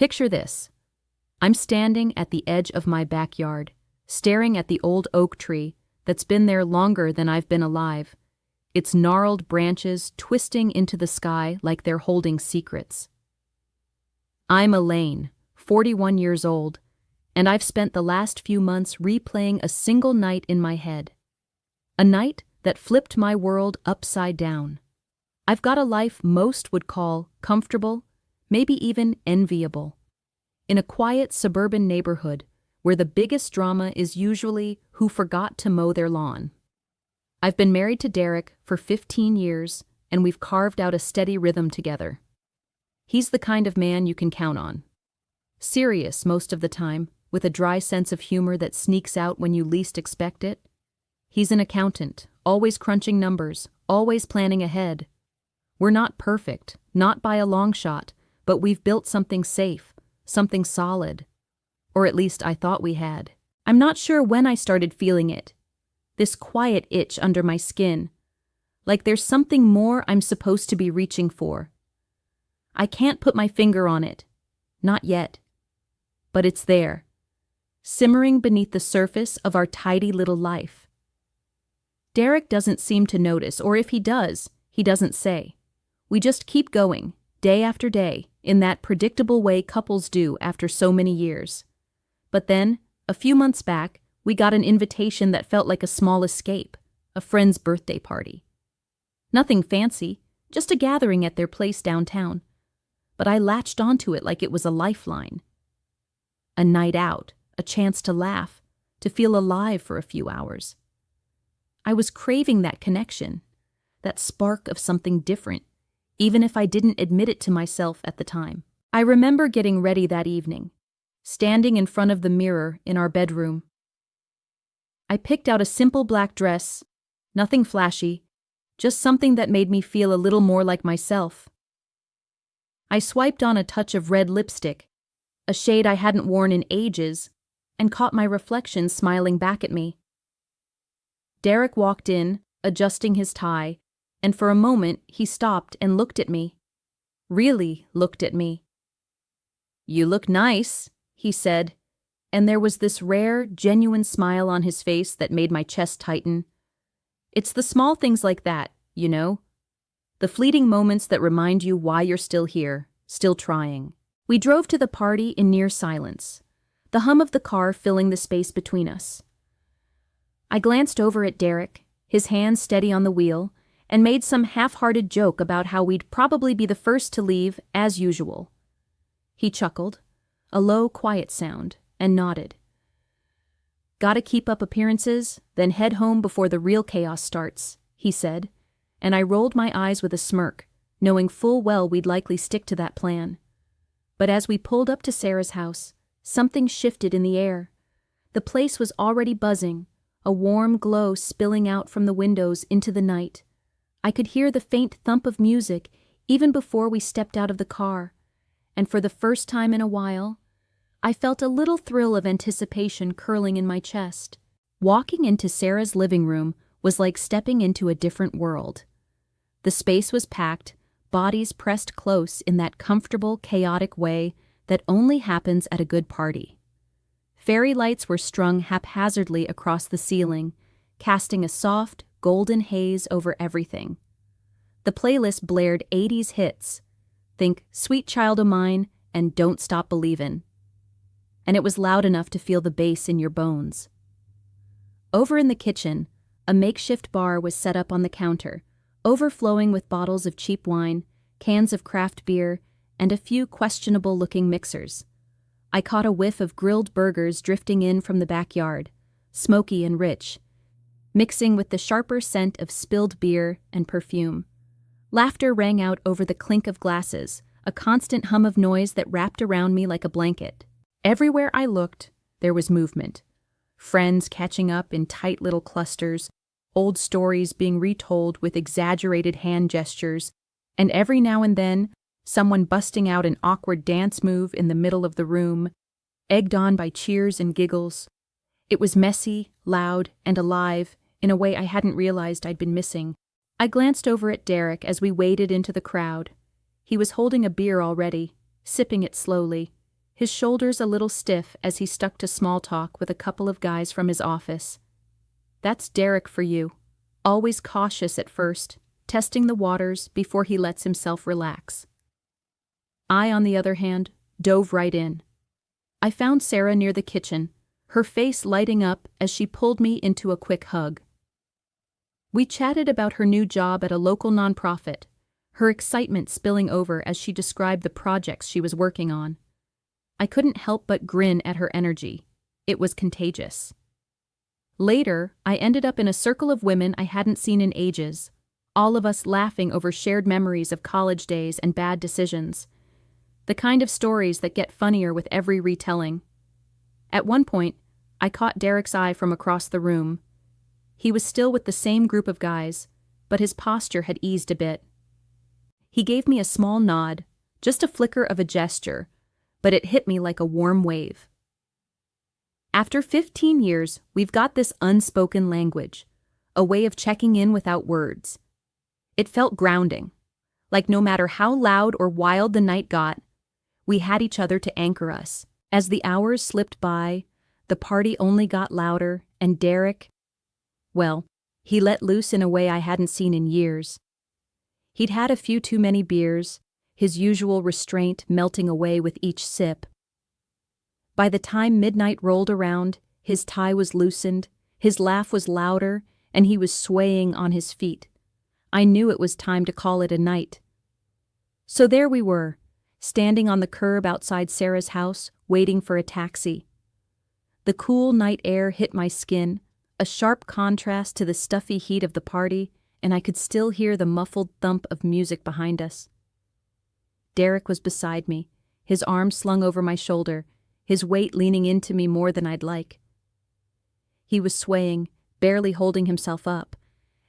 Picture this. I'm standing at the edge of my backyard, staring at the old oak tree that's been there longer than I've been alive, its gnarled branches twisting into the sky like they're holding secrets. I'm Elaine, 41 years old, and I've spent the last few months replaying a single night in my head. A night that flipped my world upside down. I've got a life most would call comfortable, maybe even enviable. In a quiet suburban neighborhood where the biggest drama is usually who forgot to mow their lawn. I've been married to Derek for 15 years, and we've carved out a steady rhythm together. He's the kind of man you can count on. Serious most of the time, with a dry sense of humor that sneaks out when you least expect it. He's an accountant, always crunching numbers, always planning ahead. We're not perfect, not by a long shot, but we've built something safe, something solid. Or at least I thought we had. I'm not sure when I started feeling it. This quiet itch under my skin. Like there's something more I'm supposed to be reaching for. I can't put my finger on it. Not yet. But it's there. Simmering beneath the surface of our tidy little life. Derek doesn't seem to notice, or if he does, he doesn't say. We just keep going, day after day, in that predictable way couples do after so many years. But then, a few months back, we got an invitation that felt like a small escape, a friend's birthday party. Nothing fancy, just a gathering at their place downtown. But I latched onto it like it was a lifeline. A night out, a chance to laugh, to feel alive for a few hours. I was craving that connection, that spark of something different, even if I didn't admit it to myself at the time. I remember getting ready that evening, standing in front of the mirror in our bedroom. I picked out a simple black dress, nothing flashy, just something that made me feel a little more like myself. I swiped on a touch of red lipstick, a shade I hadn't worn in ages, and caught my reflection smiling back at me. Derek walked in, adjusting his tie, and for a moment he stopped and looked at me. Really looked at me. "You look nice," he said, and there was this rare, genuine smile on his face that made my chest tighten. It's the small things like that, you know? The fleeting moments that remind you why you're still here, still trying. We drove to the party in near silence, the hum of the car filling the space between us. I glanced over at Derek, his hands steady on the wheel, and made some half-hearted joke about how we'd probably be the first to leave, as usual. He chuckled, a low, quiet sound, and nodded. "Gotta keep up appearances, then head home before the real chaos starts," he said, and I rolled my eyes with a smirk, knowing full well we'd likely stick to that plan. But as we pulled up to Sarah's house, something shifted in the air. The place was already buzzing, a warm glow spilling out from the windows into the night. I could hear the faint thump of music even before we stepped out of the car, and for the first time in a while, I felt a little thrill of anticipation curling in my chest. Walking into Sarah's living room was like stepping into a different world. The space was packed, bodies pressed close in that comfortable, chaotic way that only happens at a good party. Fairy lights were strung haphazardly across the ceiling, casting a soft, golden haze over everything. The playlist blared 80s hits. Think Sweet Child O' Mine and Don't Stop Believin'. And it was loud enough to feel the bass in your bones. Over in the kitchen, a makeshift bar was set up on the counter, overflowing with bottles of cheap wine, cans of craft beer, and a few questionable-looking mixers. I caught a whiff of grilled burgers drifting in from the backyard, smoky and rich, mixing with the sharper scent of spilled beer and perfume. Laughter rang out over the clink of glasses, a constant hum of noise that wrapped around me like a blanket. Everywhere I looked, there was movement. Friends catching up in tight little clusters, old stories being retold with exaggerated hand gestures, and every now and then, someone busting out an awkward dance move in the middle of the room, egged on by cheers and giggles. It was messy, loud, and alive in a way I hadn't realized I'd been missing. I glanced over at Derek as we waded into the crowd. He was holding a beer already, sipping it slowly, his shoulders a little stiff as he stuck to small talk with a couple of guys from his office. "That's Derek for you. Always cautious at first, testing the waters before he lets himself relax." I, on the other hand, dove right in. I found Sarah near the kitchen, her face lighting up as she pulled me into a quick hug. We chatted about her new job at a local nonprofit, her excitement spilling over as she described the projects she was working on. I couldn't help but grin at her energy. It was contagious. Later, I ended up in a circle of women I hadn't seen in ages, all of us laughing over shared memories of college days and bad decisions. The kind of stories that get funnier with every retelling. At one point, I caught Derek's eye from across the room. He was still with the same group of guys, but his posture had eased a bit. He gave me a small nod, just a flicker of a gesture, but it hit me like a warm wave. After 15 years, we've got this unspoken language, a way of checking in without words. It felt grounding, like no matter how loud or wild the night got, we had each other to anchor us. As the hours slipped by, the party only got louder, and Derek, well, he let loose in a way I hadn't seen in years. He'd had a few too many beers, his usual restraint melting away with each sip. By the time midnight rolled around, his tie was loosened, his laugh was louder, and he was swaying on his feet. I knew it was time to call it a night. So there we were, standing on the curb outside Sarah's house, waiting for a taxi. The cool night air hit my skin, a sharp contrast to the stuffy heat of the party, and I could still hear the muffled thump of music behind us. Derek was beside me, his arm slung over my shoulder, his weight leaning into me more than I'd like. He was swaying, barely holding himself up,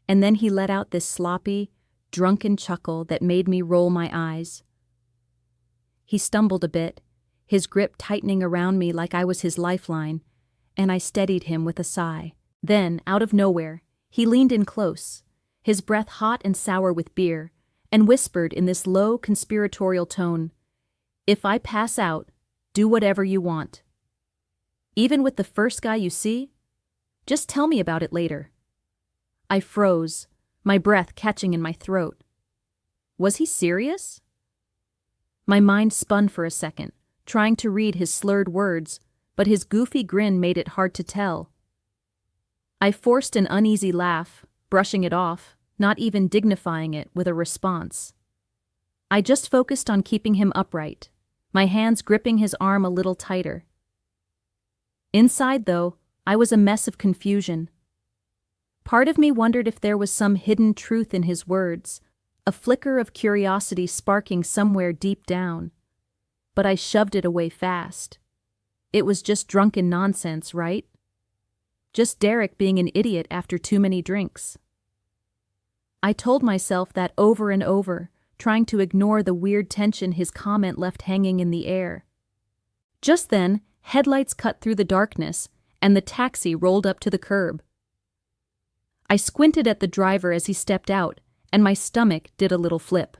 and then he let out this sloppy, drunken chuckle that made me roll my eyes. He stumbled a bit, his grip tightening around me like I was his lifeline, and I steadied him with a sigh. Then, out of nowhere, he leaned in close, his breath hot and sour with beer, and whispered in this low, conspiratorial tone, "If I pass out, do whatever you want. Even with the first guy you see, just tell me about it later." I froze, my breath catching in my throat. Was he serious? My mind spun for a second, trying to read his slurred words, but his goofy grin made it hard to tell. I forced an uneasy laugh, brushing it off, not even dignifying it with a response. I just focused on keeping him upright, my hands gripping his arm a little tighter. Inside, though, I was a mess of confusion. Part of me wondered if there was some hidden truth in his words, a flicker of curiosity sparking somewhere deep down. But I shoved it away fast. It was just drunken nonsense, right? Just Derek being an idiot after too many drinks. I told myself that over and over, trying to ignore the weird tension his comment left hanging in the air. Just then, headlights cut through the darkness, and the taxi rolled up to the curb. I squinted at the driver as he stepped out, and my stomach did a little flip.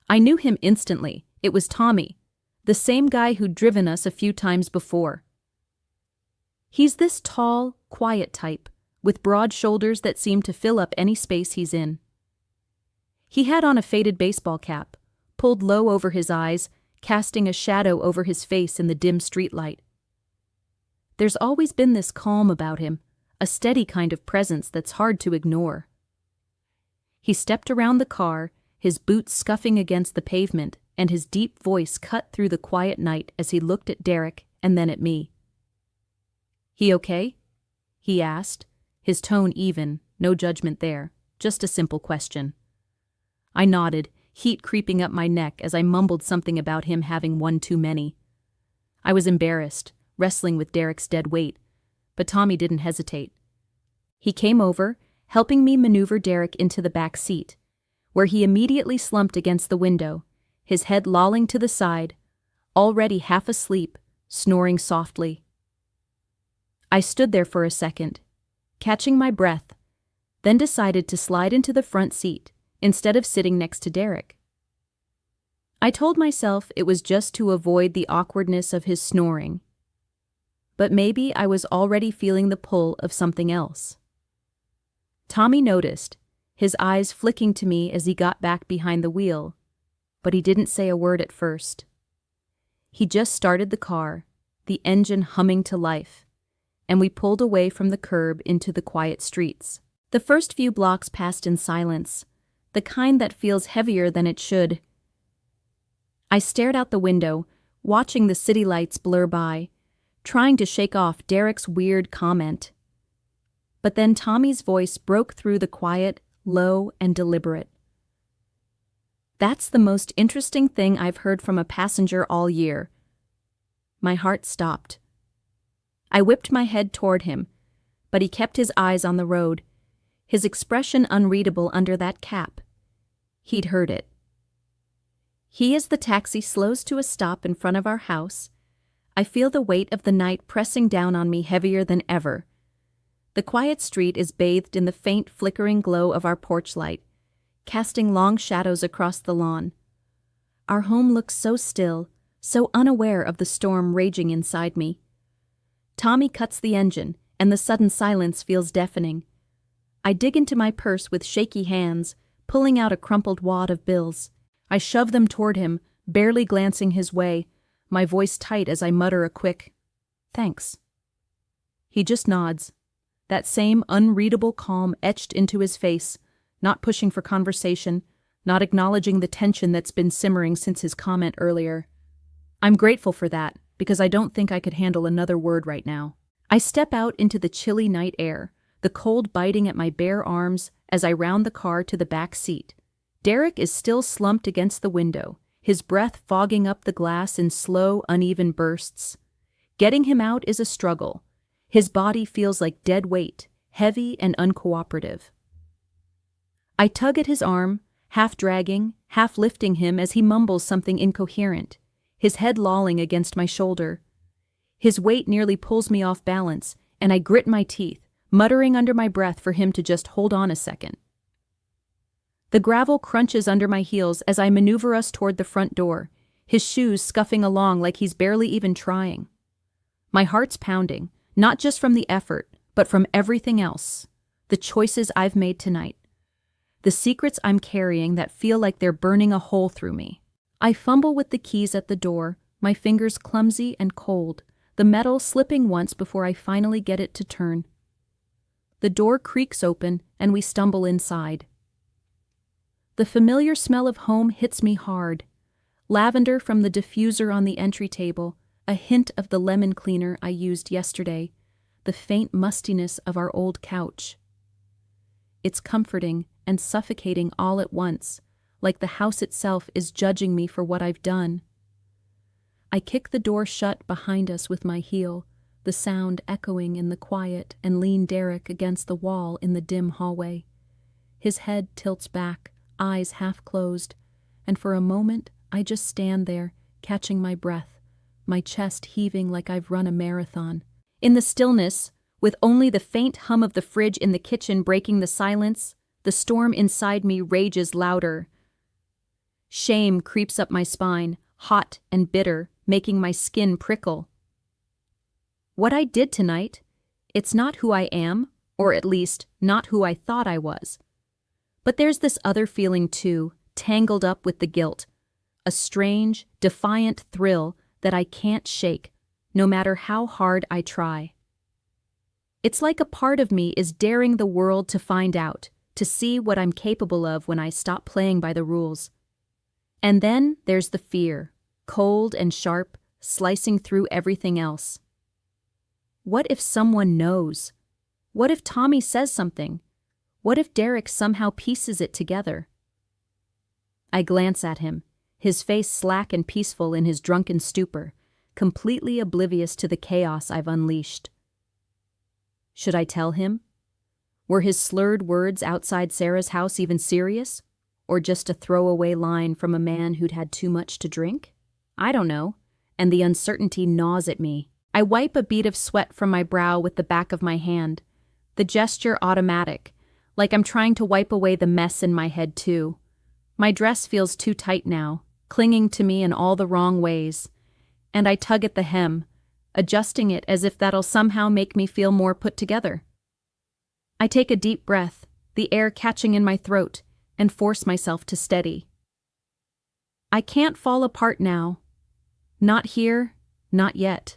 I knew him instantly. It was Tommy, the same guy who'd driven us a few times before. He's this tall, quiet type, with broad shoulders that seem to fill up any space he's in. He had on a faded baseball cap, pulled low over his eyes, casting a shadow over his face in the dim streetlight. There's always been this calm about him, a steady kind of presence that's hard to ignore. He stepped around the car, his boots scuffing against the pavement, and his deep voice cut through the quiet night as he looked at Derek and then at me. "He okay?" he asked, his tone even, no judgment there, just a simple question. I nodded, heat creeping up my neck as I mumbled something about him having one too many. I was embarrassed, wrestling with Derek's dead weight, but Tommy didn't hesitate. He came over, helping me maneuver Derek into the back seat, where he immediately slumped against the window, his head lolling to the side, already half asleep, snoring softly. I stood there for a second, catching my breath, then decided to slide into the front seat instead of sitting next to Derek. I told myself it was just to avoid the awkwardness of his snoring. But maybe I was already feeling the pull of something else. Tommy noticed, his eyes flicking to me as he got back behind the wheel, but he didn't say a word at first. He just started the car, the engine humming to life, and we pulled away from the curb into the quiet streets. The first few blocks passed in silence, the kind that feels heavier than it should. I stared out the window, watching the city lights blur by, trying to shake off Derek's weird comment. But then Tommy's voice broke through the quiet, low and deliberate. "That's the most interesting thing I've heard from a passenger all year." My heart stopped. I whipped my head toward him, but he kept his eyes on the road, his expression unreadable under that cap. He'd heard it. He, as the taxi slows to a stop in front of our house, I feel the weight of the night pressing down on me heavier than ever. The quiet street is bathed in the faint flickering glow of our porch light, casting long shadows across the lawn. Our home looks so still, so unaware of the storm raging inside me. Tommy cuts the engine, and the sudden silence feels deafening. I dig into my purse with shaky hands, pulling out a crumpled wad of bills. I shove them toward him, barely glancing his way, my voice tight as I mutter a quick, "Thanks." He just nods, that same unreadable calm etched into his face, not pushing for conversation, not acknowledging the tension that's been simmering since his comment earlier. I'm grateful for that, because I don't think I could handle another word right now. I step out into the chilly night air, the cold biting at my bare arms as I round the car to the back seat. Derek is still slumped against the window, his breath fogging up the glass in slow, uneven bursts. Getting him out is a struggle. His body feels like dead weight, heavy and uncooperative. I tug at his arm, half dragging, half lifting him as he mumbles something incoherent, his head lolling against my shoulder. His weight nearly pulls me off balance, and I grit my teeth, muttering under my breath for him to just hold on a second. The gravel crunches under my heels as I maneuver us toward the front door, his shoes scuffing along like he's barely even trying. My heart's pounding, not just from the effort, but from everything else, the choices I've made tonight, the secrets I'm carrying that feel like they're burning a hole through me. I fumble with the keys at the door, my fingers clumsy and cold, the metal slipping once before I finally get it to turn. The door creaks open and we stumble inside. The familiar smell of home hits me hard. Lavender from the diffuser on the entry table, a hint of the lemon cleaner I used yesterday, the faint mustiness of our old couch. It's comforting and suffocating all at once, like the house itself is judging me for what I've done. I kick the door shut behind us with my heel, the sound echoing in the quiet, and lean Derek against the wall in the dim hallway. His head tilts back, eyes half closed, and for a moment I just stand there, catching my breath, my chest heaving like I've run a marathon. In the stillness, with only the faint hum of the fridge in the kitchen breaking the silence, the storm inside me rages louder. Shame creeps up my spine, hot and bitter, making my skin prickle. What I did tonight, it's not who I am, or at least not who I thought I was. But there's this other feeling too, tangled up with the guilt, a strange, defiant thrill that I can't shake, no matter how hard I try. It's like a part of me is daring the world to find out, to see what I'm capable of when I stop playing by the rules. And then there's the fear, cold and sharp, slicing through everything else. What if someone knows? What if Tommy says something? What if Derek somehow pieces it together? I glance at him, his face slack and peaceful in his drunken stupor, completely oblivious to the chaos I've unleashed. Should I tell him? Were his slurred words outside Sarah's house even serious? Or just a throwaway line from a man who'd had too much to drink? I don't know, and the uncertainty gnaws at me. I wipe a bead of sweat from my brow with the back of my hand, the gesture automatic, like I'm trying to wipe away the mess in my head too. My dress feels too tight now, clinging to me in all the wrong ways, and I tug at the hem, adjusting it as if that'll somehow make me feel more put together. I take a deep breath, the air catching in my throat, and force myself to steady. I can't fall apart now. Not here, not yet.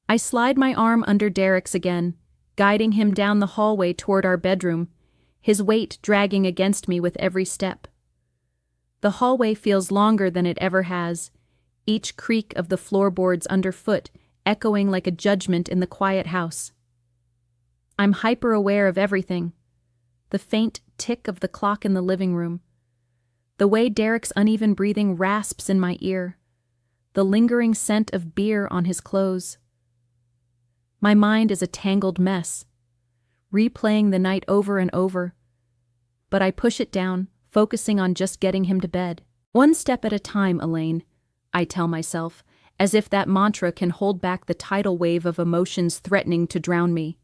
I slide my arm under Derek's again, guiding him down the hallway toward our bedroom, his weight dragging against me with every step. The hallway feels longer than it ever has, each creak of the floorboards underfoot echoing like a judgment in the quiet house. I'm hyper-aware of everything. The faint tick of the clock in the living room, the way Derek's uneven breathing rasps in my ear, the lingering scent of beer on his clothes. My mind is a tangled mess, replaying the night over and over, but I push it down, focusing on just getting him to bed. One step at a time, Elaine, I tell myself, as if that mantra can hold back the tidal wave of emotions threatening to drown me.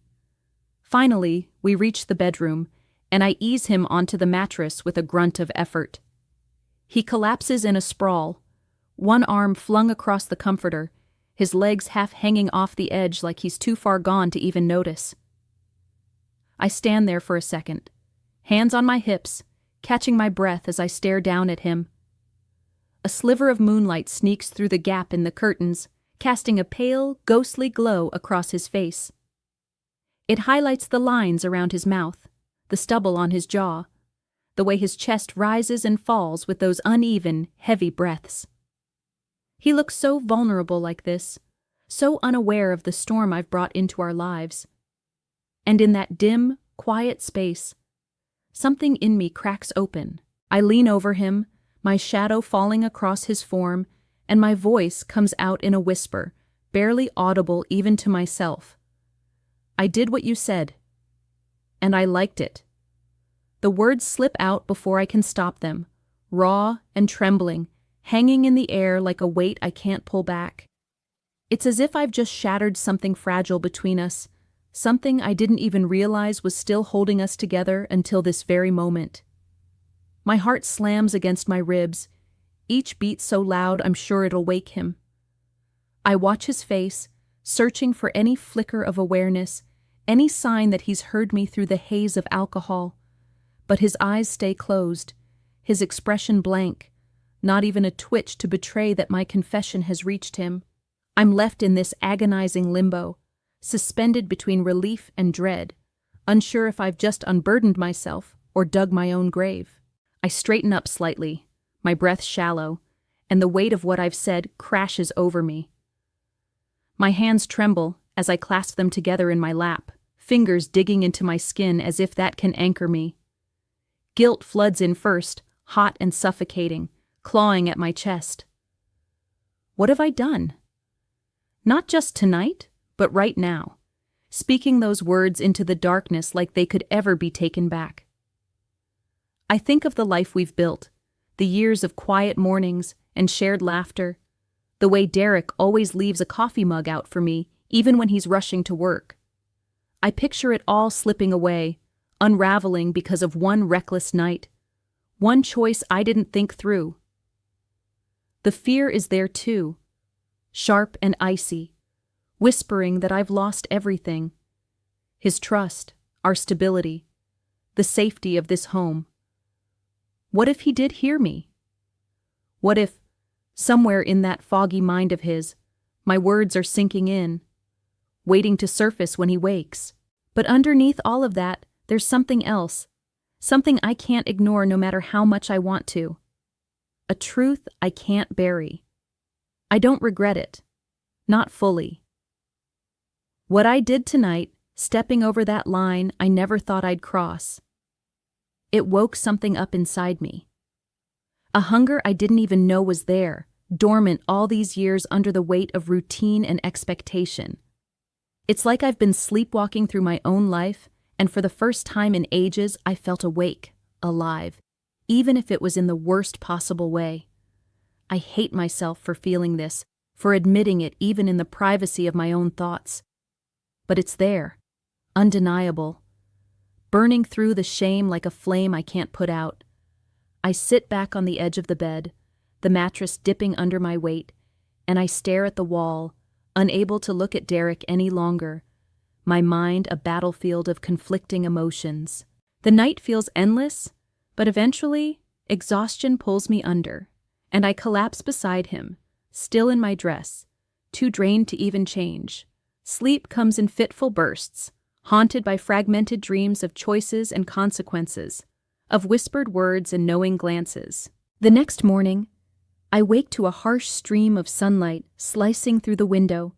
Finally, we reach the bedroom, and I ease him onto the mattress with a grunt of effort. He collapses in a sprawl, one arm flung across the comforter, his legs half hanging off the edge like he's too far gone to even notice. I stand there for a second, hands on my hips, catching my breath as I stare down at him. A sliver of moonlight sneaks through the gap in the curtains, casting a pale, ghostly glow across his face. It highlights the lines around his mouth, the stubble on his jaw, the way his chest rises and falls with those uneven, heavy breaths. He looks so vulnerable like this, so unaware of the storm I've brought into our lives. And in that dim, quiet space, something in me cracks open. I lean over him, my shadow falling across his form, and my voice comes out in a whisper, barely audible even to myself. I did what you said, and I liked it. The words slip out before I can stop them, raw and trembling, hanging in the air like a weight I can't pull back. It's as if I've just shattered something fragile between us, something I didn't even realize was still holding us together until this very moment. My heart slams against my ribs, each beat so loud I'm sure it'll wake him. I watch his face, searching for any flicker of awareness, any sign that he's heard me through the haze of alcohol, but his eyes stay closed, his expression blank, not even a twitch to betray that my confession has reached him. I'm left in this agonizing limbo, suspended between relief and dread, unsure if I've just unburdened myself or dug my own grave. I straighten up slightly, my breath shallow, and the weight of what I've said crashes over me. My hands tremble as I clasp them together in my lap, fingers digging into my skin as if that can anchor me. Guilt floods in first, hot and suffocating, clawing at my chest. What have I done? Not just tonight, but right now, speaking those words into the darkness like they could ever be taken back. I think of the life we've built, the years of quiet mornings and shared laughter, the way Derek always leaves a coffee mug out for me, even when he's rushing to work. I picture it all slipping away, unraveling because of one reckless night, one choice I didn't think through. The fear is there too, sharp and icy, whispering that I've lost everything. His trust, our stability, the safety of this home. What if he did hear me? What if, somewhere in that foggy mind of his, my words are sinking in, waiting to surface when he wakes? But underneath all of that, there's something else, something I can't ignore no matter how much I want to. A truth I can't bury. I don't regret it. Not fully. What I did tonight, stepping over that line I never thought I'd cross, it woke something up inside me. A hunger I didn't even know was there, dormant all these years under the weight of routine and expectation. It's like I've been sleepwalking through my own life, and for the first time in ages I felt awake, alive, even if it was in the worst possible way. I hate myself for feeling this, for admitting it even in the privacy of my own thoughts. But it's there, undeniable, burning through the shame like a flame I can't put out. I sit back on the edge of the bed, the mattress dipping under my weight, and I stare at the wall, unable to look at Derek any longer, my mind a battlefield of conflicting emotions. The night feels endless, but eventually, exhaustion pulls me under, and I collapse beside him, still in my dress, too drained to even change. Sleep comes in fitful bursts, haunted by fragmented dreams of choices and consequences, of whispered words and knowing glances. The next morning, I wake to a harsh stream of sunlight slicing through the window,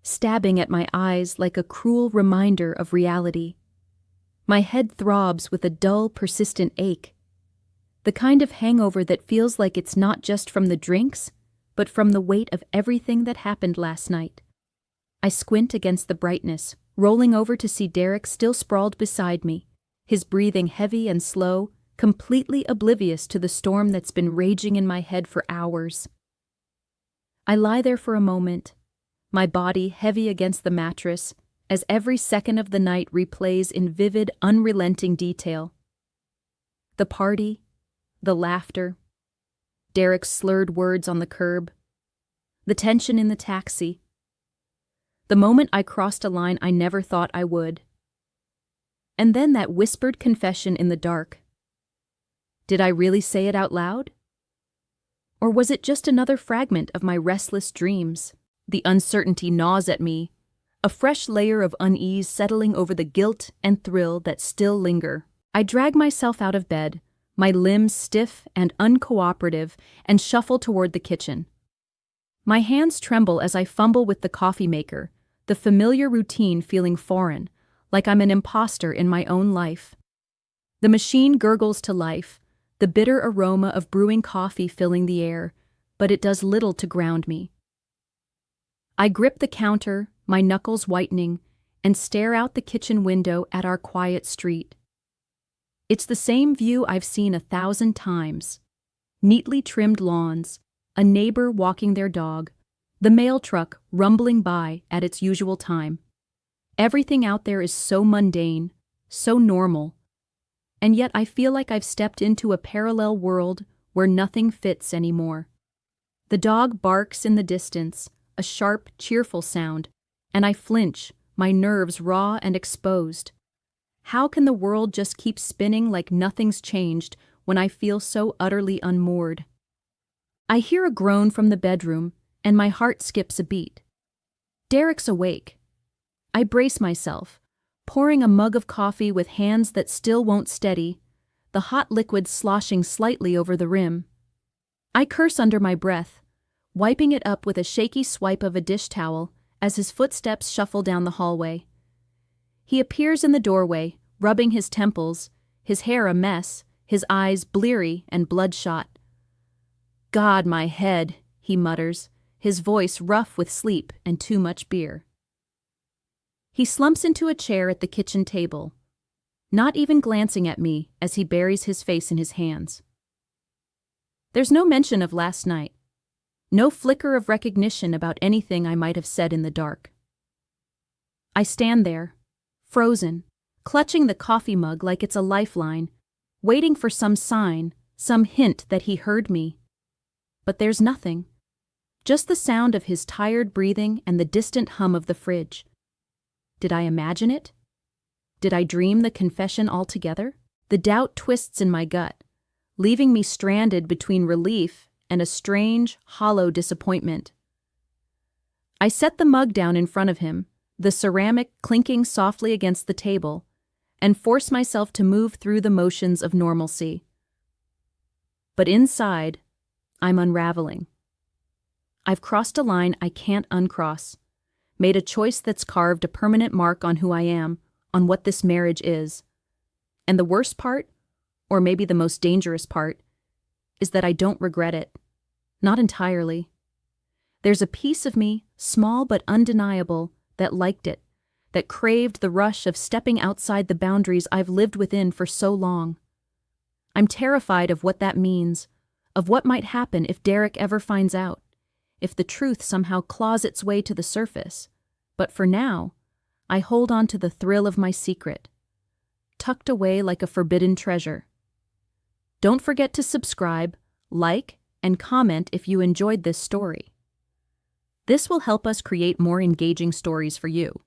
stabbing at my eyes like a cruel reminder of reality. My head throbs with a dull, persistent ache, the kind of hangover that feels like it's not just from the drinks, but from the weight of everything that happened last night. I squint against the brightness, rolling over to see Derek still sprawled beside me, his breathing heavy and slow, completely oblivious to the storm that's been raging in my head for hours. I lie there for a moment, my body heavy against the mattress, as every second of the night replays in vivid, unrelenting detail. The party, the laughter, Derek's slurred words on the curb, the tension in the taxi, the moment I crossed a line I never thought I would. And then that whispered confession in the dark. Did I really say it out loud? Or was it just another fragment of my restless dreams? The uncertainty gnaws at me, a fresh layer of unease settling over the guilt and thrill that still linger. I drag myself out of bed, my limbs stiff and uncooperative, and shuffle toward the kitchen. My hands tremble as I fumble with the coffee maker, the familiar routine feeling foreign, like I'm an imposter in my own life. The machine gurgles to life, the bitter aroma of brewing coffee filling the air, but it does little to ground me. I grip the counter, my knuckles whitening, and stare out the kitchen window at our quiet street. It's the same view I've seen 1,000 times. Neatly trimmed lawns, a neighbor walking their dog, the mail truck rumbling by at its usual time. Everything out there is so mundane, so normal, and yet I feel like I've stepped into a parallel world where nothing fits anymore. The dog barks in the distance, a sharp, cheerful sound, and I flinch, my nerves raw and exposed. How can the world just keep spinning like nothing's changed when I feel so utterly unmoored? I hear a groan from the bedroom, and my heart skips a beat. Derek's awake. I brace myself, pouring a mug of coffee with hands that still won't steady, the hot liquid sloshing slightly over the rim. I curse under my breath, wiping it up with a shaky swipe of a dish towel as his footsteps shuffle down the hallway. He appears in the doorway, rubbing his temples, his hair a mess, his eyes bleary and bloodshot. "God, my head," he mutters, his voice rough with sleep and too much beer. He slumps into a chair at the kitchen table, not even glancing at me as he buries his face in his hands. There's no mention of last night, no flicker of recognition about anything I might have said in the dark. I stand there, frozen, clutching the coffee mug like it's a lifeline, waiting for some sign, some hint that he heard me. But there's nothing. Just the sound of his tired breathing and the distant hum of the fridge. Did I imagine it? Did I dream the confession altogether? The doubt twists in my gut, leaving me stranded between relief and a strange, hollow disappointment. I set the mug down in front of him, the ceramic clinking softly against the table, and force myself to move through the motions of normalcy. But inside, I'm unraveling. I've crossed a line I can't uncross, made a choice that's carved a permanent mark on who I am, on what this marriage is. And the worst part, or maybe the most dangerous part, is that I don't regret it. Not entirely. There's a piece of me, small but undeniable, that liked it, that craved the rush of stepping outside the boundaries I've lived within for so long. I'm terrified of what that means, of what might happen if Derek ever finds out, if the truth somehow claws its way to the surface. But for now, I hold on to the thrill of my secret, tucked away like a forbidden treasure. Don't forget to subscribe, like, and comment if you enjoyed this story. This will help us create more engaging stories for you.